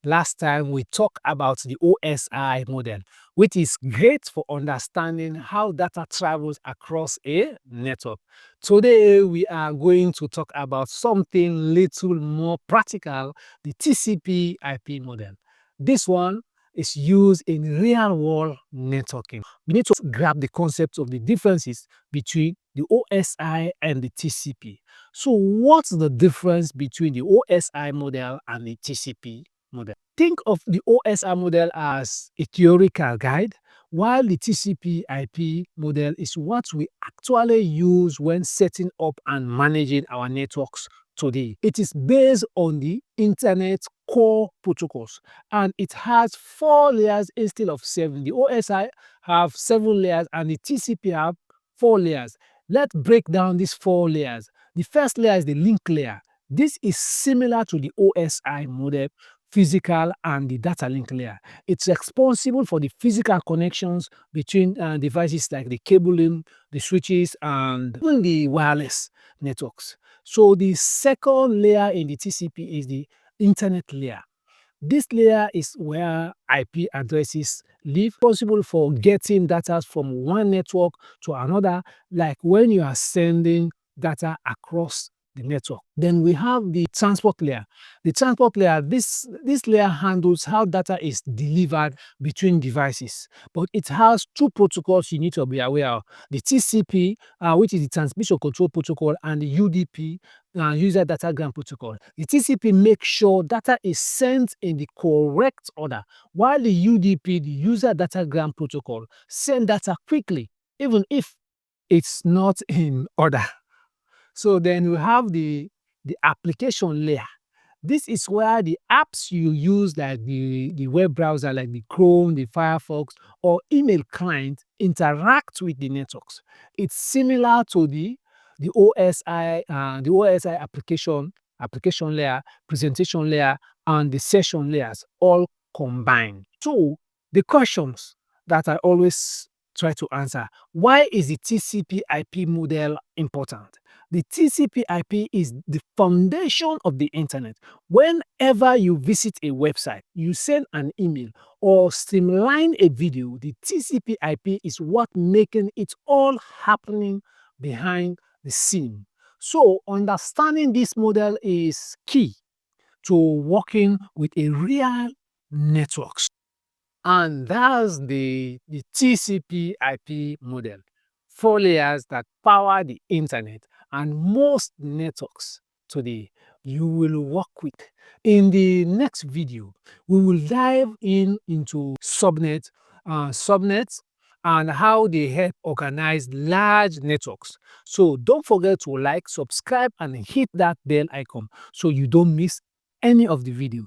last time we talked about the OSI model, which is great for understanding how data travels across a network. Today, we are going to talk about something little more practical, the TCP IP model. This one is used in real-world networking. We need to grab the concept of the differences between the OSI and the TCP. So what's the difference between the OSI model and the TCP model? Think of the OSI model as a theoretical guide, while the TCP IP model is what we actually use when setting up and managing our networks today. It is based on the Internet core protocols, and it has 4 layers instead of 7. The OSI have 7 layers and the TCP have 4 layers. Let's break down these 4 layers. The first layer is the link layer. This is similar to the OSI model, physical and the data link layer. It's responsible for the physical connections between devices like the cabling, the switches, and even the wireless networks. So the second layer in the TCP is the internet layer. This layer is where IP addresses live, possible for getting data from one network to another, like when you are sending data across the network. Then we have the transport layer. The transport layer, this layer handles how data is delivered between devices, but it has 2 protocols you need to be aware of. The TCP, which is the transmission control protocol, and the UDP, user datagram protocol. The TCP makes sure data is sent in the correct order, while the UDP, the user datagram protocol, send data quickly, even if it's not in order. So then we have the application layer. This is where the apps you use, like the web browser, like the Chrome, the Firefox, or email client, interact with the networks. It's similar to the OSI application layer, presentation layer, and the session layers all combined. So the questions that I always try to answer: why is the TCP IP model important? The TCP IP is the foundation of the internet. Whenever you visit a website, you send an email, or streamline a video, the TCP IP is what making it all happening behind the scene. So understanding this model is key to working with a real networks. And that's the TCP IP model. 4 layers that power the internet and most networks today you will work with. In the next video, we will dive into subnets and how they help organize large networks. So don't forget to like, subscribe, and hit that bell icon so you don't miss any of the videos.